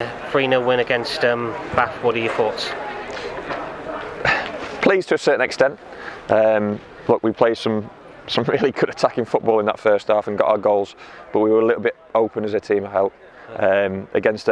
3-0 win against Bath. What are your thoughts? Pleased to a certain extent. Look, we played some really good attacking football in that first half and got our goals, but we were a little bit open as a team, I felt. Against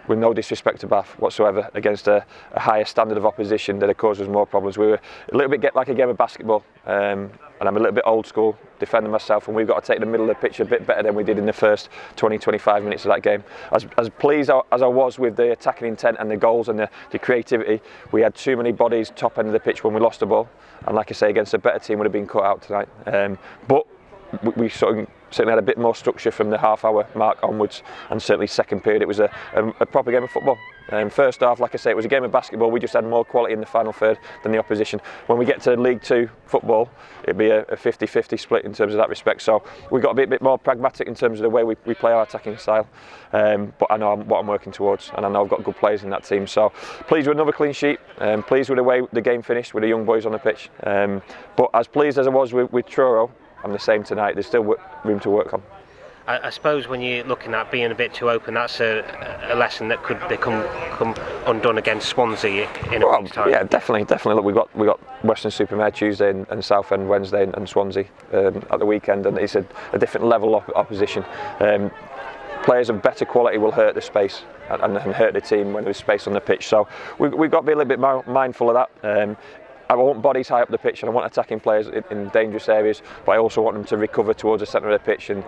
with no disrespect to Bath whatsoever, against a higher standard of opposition that had caused us more problems. We were a little bit like a game of basketball, and I'm a little bit old school defending myself, and we've got to take the middle of the pitch a bit better than we did in the first 20-25 minutes of that game. As pleased as I was with the attacking intent and the goals and the creativity, we had too many bodies top end of the pitch when we lost the ball, and like I say, against a better team would have been cut out tonight. But we certainly had a bit more structure from the half-hour mark onwards, and certainly second period it was a proper game of football. First half, like I say, it was a game of basketball. We just had more quality in the final third than the opposition. When we get to League Two football, it'd be a 50-50 split in terms of that respect. So we've got to be a bit more pragmatic in terms of the way we play our attacking style. But I know what I'm working towards, and I know I've got good players in that team. So pleased with another clean sheet. Pleased with the way the game finished with the young boys on the pitch. But as pleased as I was with Truro, I'm the same tonight. There's still room to work on. I suppose when you're looking at being a bit too open, that's a lesson that could become undone against Swansea in a week's time. Yeah, definitely. Look, we got Western-super-Mare Tuesday and Southend Wednesday and Swansea at the weekend, and it's a different level of opposition. Players of better quality will hurt the space and hurt the team when there's space on the pitch. So we've got to be a little bit more mindful of that. I want bodies high up the pitch, and I want attacking players in dangerous areas, but I also want them to recover towards the centre of the pitch and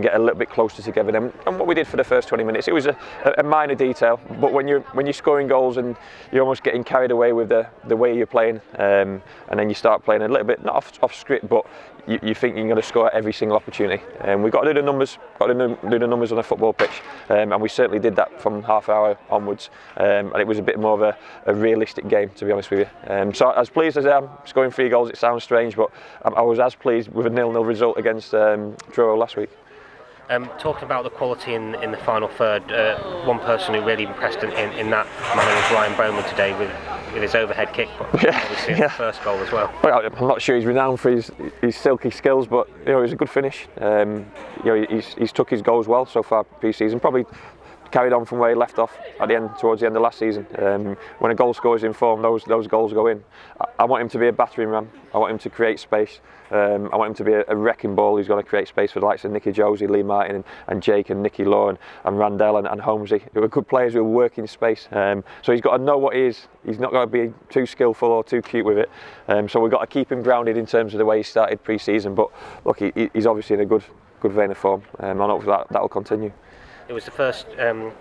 get a little bit closer together. And what we did for the first 20 minutes, it was a minor detail, but when you're scoring goals and you're almost getting carried away with the way you're playing, and then you start playing a little bit not off script, but you think you're going to score every single opportunity. And we've got to do the numbers, do the numbers on a football pitch, and we certainly did that from half hour onwards. And it was a bit more of a realistic game, to be honest with you. So as pleased as I am scoring 3 goals, it sounds strange, but I was as pleased with a 0-0 result against Truro last week. Talking about the quality in the final third, one person who really impressed in that manner was Ryan Bowman today with his overhead kick, but obviously the first goal as well. Well, I'm not sure he's renowned for his silky skills, but it was a good finish. He's took his goals well so far pre-season, probably carried on from where he left off towards the end of last season. When a goal scorer is in form, those goals go in. I want him to be a battering ram. I want him to create space. I want him to be a wrecking ball who's going to create space for the likes of Nicky Josie, Lee Martin and Jake and Nicky Law and Randell and Holmesy. They were good players who were working space. So he's got to know what he is. He's not going to be too skillful or too cute with it. So we've got to keep him grounded in terms of the way he started pre-season. But look, he's obviously in a good vein of form, and hopefully that'll continue. It was the first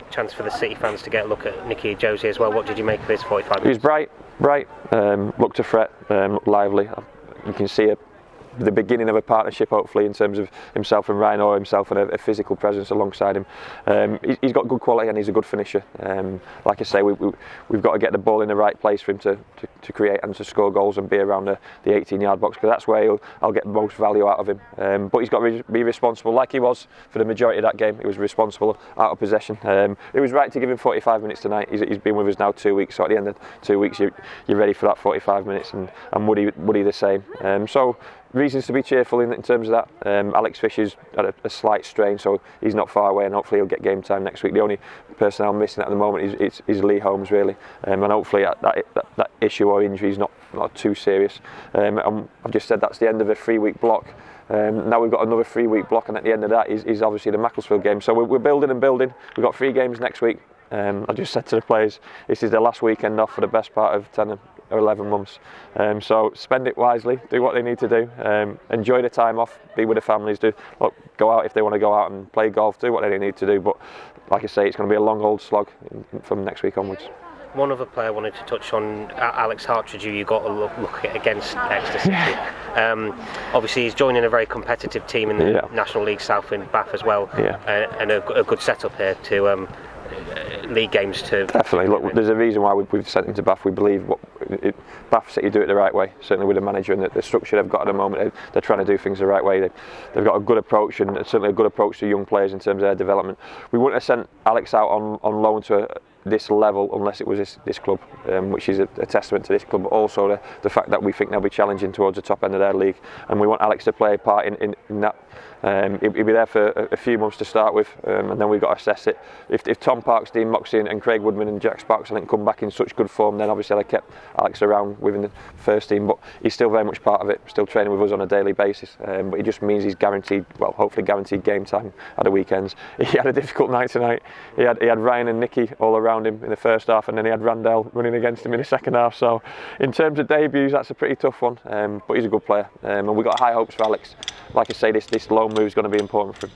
chance for the City fans to get a look at Nicky Josie as well. What did you make of his 45 minutes? He was bright, looked to fret, looked lively. You can see the beginning of a partnership, hopefully, in terms of himself and Ryan, or himself and a physical presence alongside him. He's got good quality and he's a good finisher. Like I say, we've got to get the ball in the right place for him to create and to score goals and be around the 18-yard box, because that's where I'll get the most value out of him. But he's got to be responsible, like he was for the majority of that game. He was responsible out of possession. It was right to give him 45 minutes tonight. He's been with us now 2 weeks, so at the end of 2 weeks you're ready for that 45 minutes, and Woody the same. So reasons to be cheerful in terms of that. Alex Fisher's had a slight strain, so he's not far away, and hopefully he'll get game time next week. The only person I'm missing at the moment is Lee Holmes, really, and hopefully that issue or injury is not too serious. I've just said that's the end of a 3-week block. Now we've got another 3-week block, and at the end of that is obviously the Macclesfield game. So we're building and building. We've got 3 games next week. I just said to the players, this is the last weekend off for the best part of 10 or 11 months. So spend it wisely, do what they need to do, enjoy the time off, be with the families, go out if they want to go out and play golf, do what they need to do. But like I say, it's going to be a long old slog from next week onwards. One other player I wanted to touch on, Alex Hartridge, who you got a look at against Exeter City. Obviously he's joining a very competitive team in the National League South in Bath as well, and a good setup here to league games too. Definitely. Look, there's a reason why we've sent him to Bath. We believe Bath City do it the right way, certainly with the manager and the structure they've got at the moment. They're trying to do things the right way. They've got a good approach, and certainly a good approach to young players in terms of their development. We wouldn't have sent Alex out on loan to this level unless it was this club, which is a testament to this club, but also the fact that we think they'll be challenging towards the top end of their league, and we want Alex to play a part in that. He'll be there for a few months to start with, and then we've got to assess it. If Tom Parks, Dean Moxey and Craig Woodman and Jack Sparks I think come back in such good form, then obviously they kept Alex around within the first team, but he's still very much part of it, still training with us on a daily basis, but it just means he's guaranteed, well, hopefully guaranteed game time at the weekends. He had a difficult night tonight. He had Ryan and Nicky all around him in the first half, and then he had Randell running against him in the second half. So in terms of debuts, that's a pretty tough one, but he's a good player, and we've got high hopes for Alex. Like I say, this loan move is going to be important for him.